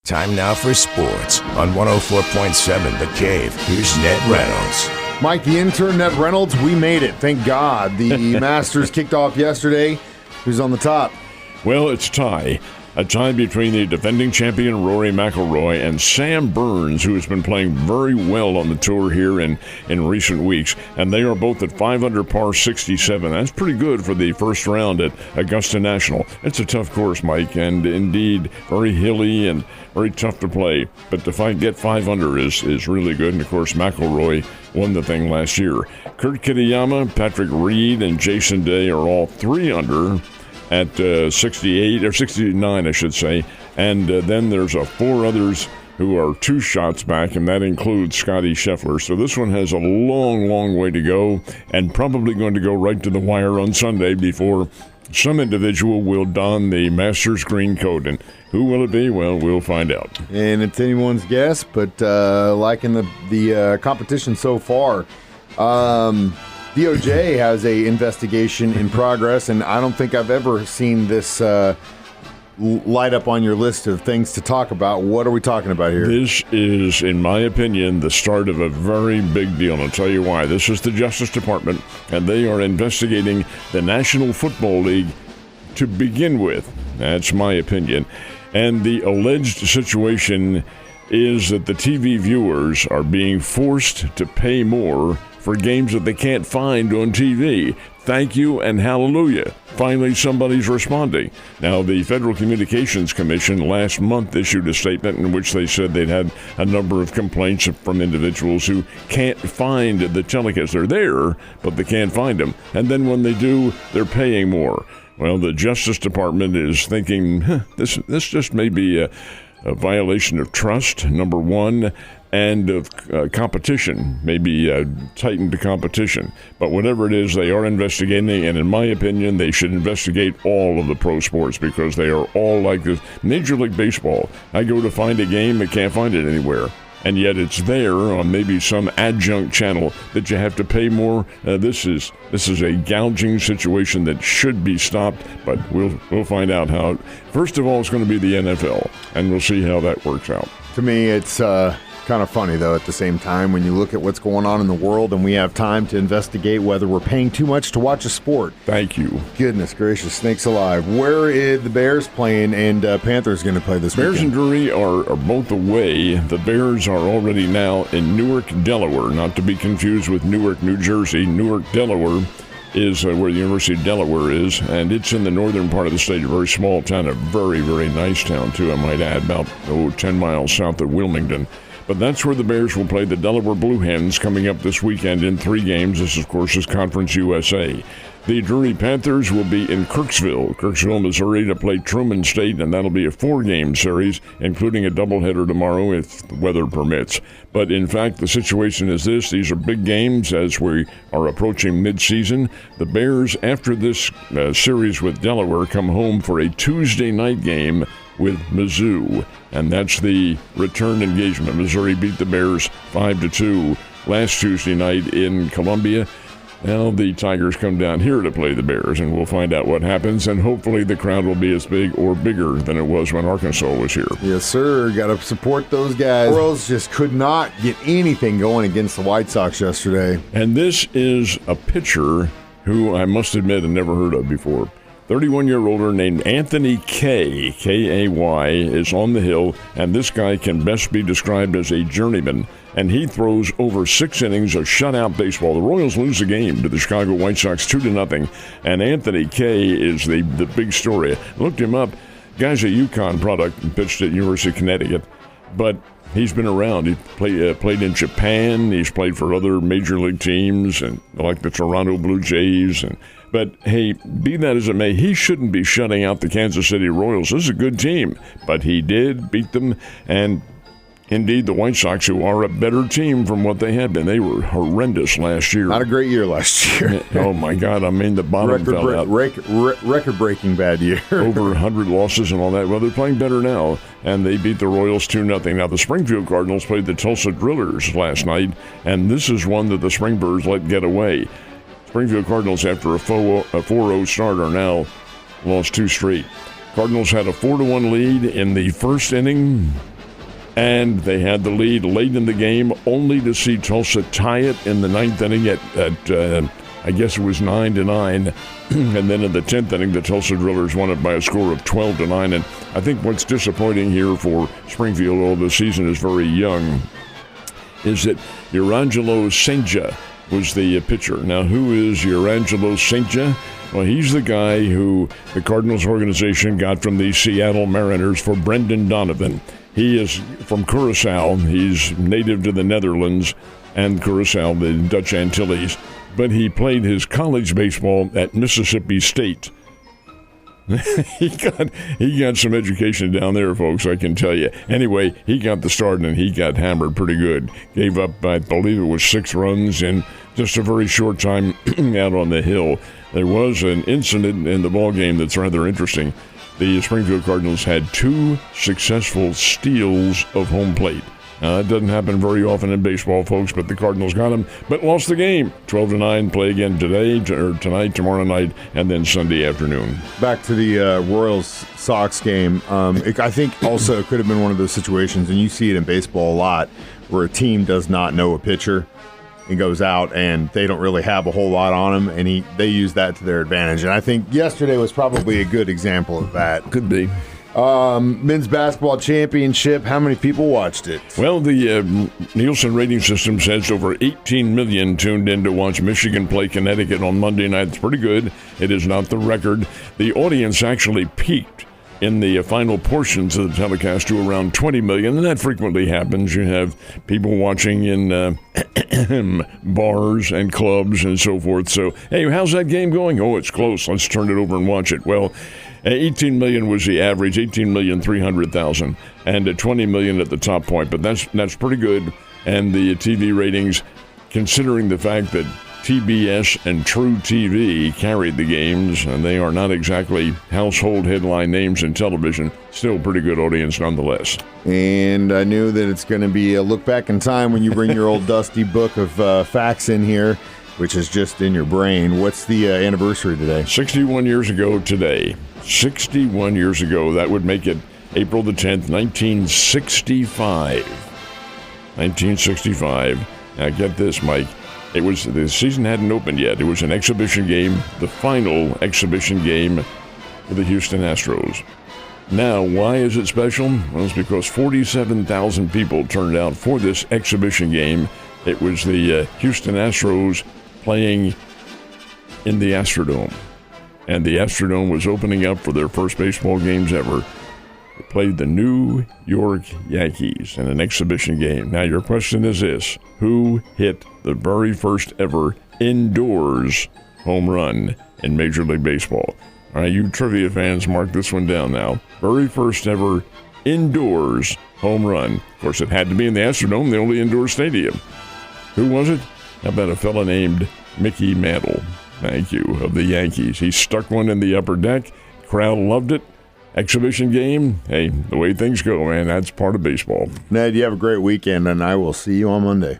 Time now for sports on 104.7 The Cave. Here's Ned Reynolds. Mike, the intern, Ned Reynolds, we made it. Thank God. The Masters kicked off yesterday. Who's on the top? Well, it's tie. A tie between the defending champion Rory McIlroy and Sam Burns, who has been playing very well on the tour here in recent weeks. And they are both at 5 under par 67. That's pretty good for the first round at Augusta National. It's a tough course, Mike, and indeed very hilly and very tough to play. But to get 5 under is really good. And, of course, McIlroy won the thing last year. Kurt Kitayama, Patrick Reed, and Jason Day are all 3 under at 68 or 69, I should say. And then there's 4 others who are 2 shots back, and that includes Scottie Scheffler. So this one has a long, long way to go, and probably going to go right to the wire on Sunday before some individual will don the Masters green coat. And who will it be? Well, we'll find out. And it's anyone's guess, but liking the competition so far, DOJ has a investigation in progress, and I don't think I've ever seen this light up on your list of things to talk about. What are we talking about here? This is, in my opinion, the start of a very big deal, and I'll tell you why. This is the Justice Department, and they are investigating the National Football League to begin with. That's my opinion. And the alleged situation is that the TV viewers are being forced to pay more for games that they can't find on TV. Thank you and hallelujah. Finally, somebody's responding. Now, the Federal Communications Commission last month issued a statement in which they said they'd had a number of complaints from individuals who can't find the telecasts. They're there, but they can't find them. And then when they do, they're paying more. Well, the Justice Department is thinking, this just may be a violation of trust, number one, and of competition, maybe tightened competition. But whatever it is, they are investigating, and in my opinion, they should investigate all of the pro sports because they are all like this. Major League Baseball, I go to find a game, I can't find it anywhere. And yet it's there on maybe some adjunct channel that you have to pay more. This is a gouging situation that should be stopped, but we'll find out how. First of all, it's going to be the NFL, and we'll see how that works out. To me, it's kind of funny, though, at the same time, when you look at what's going on in the world and we have time to investigate whether we're paying too much to watch a sport. Thank you. Goodness gracious, snakes alive. Where is the Bears playing and Panthers going to play this Bears weekend? and Drury are both away. The Bears are already now in Newark, Delaware, not to be confused with Newark, New Jersey. Newark, Delaware is where the University of Delaware is, and it's in the northern part of the state, a very small town, a very, very nice town, too, I might add, about 10 miles south of Wilmington. But that's where the Bears will play the Delaware Blue Hens coming up this weekend in 3 games. This, of course, is Conference USA. The Drury Panthers will be in Kirksville, Missouri, to play Truman State, and that'll be a 4-game series, including a doubleheader tomorrow if the weather permits. But, in fact, the situation is this. These are big games as we are approaching midseason. The Bears, after this series with Delaware, come home for a Tuesday night game with Mizzou, and that's the return engagement. Missouri beat the Bears 5-2 last Tuesday night in Columbia. Now the Tigers come down here to play the Bears, and we'll find out what happens, and hopefully the crowd will be as big or bigger than it was when Arkansas was here. Yes, sir. Got to support those guys. Royals just could not get anything going against the White Sox yesterday. And this is a pitcher who I must admit I never heard of before. 31-year-older named Anthony Kay, K-A-Y, is on the hill, and this guy can best be described as a journeyman, and he throws over 6 innings of shutout baseball. The Royals lose the game to the Chicago White Sox 2-0, and Anthony Kay is the big story. I looked him up. Guy's a UConn product and pitched at University of Connecticut, but he's been around. He played in Japan. He's played for other major league teams, and like the Toronto Blue Jays. But, hey, be that as it may, he shouldn't be shutting out the Kansas City Royals. This is a good team. But he did beat them, and indeed the White Sox, who are a better team from what they had been. They were horrendous last year. Not a great year last year. Oh, my God. I mean, the bottom fell out. Record-breaking bad year. Over 100 losses and all that. Well, they're playing better now, and they beat the Royals 2-0. Now, the Springfield Cardinals played the Tulsa Drillers last night, and this is one that the Springbirds let get away. Springfield Cardinals, after a 4-0 start, are now lost 2 straight. Cardinals had a 4-1 lead in the first inning. and they had the lead late in the game, only to see Tulsa tie it in the ninth inning at I guess it was 9-9, and then in the 10th inning, the Tulsa Drillers won it by a score of 12-9. And I think what's disappointing here for Springfield, although the season is very young, is that Urangelo Senja was the pitcher. Now, who is Urangelo Senja? Well, he's the guy who the Cardinals organization got from the Seattle Mariners for Brendan Donovan. He is from Curacao. He's native to the Netherlands and Curacao, the Dutch Antilles. But he played his college baseball at Mississippi State. he got some education down there, folks, I can tell you. Anyway, he got the start, and he got hammered pretty good. Gave up, I believe it was 6 runs in just a very short time out on the hill. There was an incident in the ballgame that's rather interesting. The Springfield Cardinals had 2 successful steals of home plate. Now, that doesn't happen very often in baseball, folks, but the Cardinals got them, but lost the game. 12-9, play again tonight, tomorrow night, and then Sunday afternoon. Back to the Royals-Sox game. I think also it could have been one of those situations, and you see it in baseball a lot, where a team does not know a pitcher and goes out, and they don't really have a whole lot on him, and they use that to their advantage. And I think yesterday was probably a good example of that. Could be. Men's basketball championship, how many people watched it? Well, the Nielsen rating system says over 18 million tuned in to watch Michigan play Connecticut on Monday night. It's pretty good. It is not the record. The audience actually peaked in the final portions of the telecast to around 20 million, and that frequently happens. You have people watching in bars and clubs and so forth. So, hey, how's that game going? Oh, it's close. Let's turn it over and watch it. Well, 18 million was the average, 18,300,000, and 20 million at the top point. But that's pretty good. And the TV ratings, considering the fact that TBS and True TV carried the games, and they are not exactly household headline names in television, still pretty good audience nonetheless. And I knew that it's going to be a look back in time when you bring your old dusty book of facts in here, which is just in your brain. What's the anniversary today? 61 years ago today. 61 years ago. That would make it April the 10th, 1965. 1965. Now get this, Mike. The season hadn't opened yet. It was an exhibition game, the final exhibition game for the Houston Astros. Now, why is it special? Well, it's because 47,000 people turned out for this exhibition game. It was the Houston Astros playing in the Astrodome. And the Astrodome was opening up for their first baseball games ever. They played the New York Yankees in an exhibition game. Now, your question is this: who hit the very first ever indoors home run in Major League Baseball? All right, you trivia fans, mark this one down now. Very first ever indoors home run. Of course, it had to be in the Astrodome, the only indoor stadium. Who was it? How about a fella named Mickey Mantle? Thank you, of the Yankees. He stuck one in the upper deck. Crowd loved it. Exhibition game. Hey, the way things go, man, that's part of baseball. Ned, you have a great weekend, and I will see you on Monday.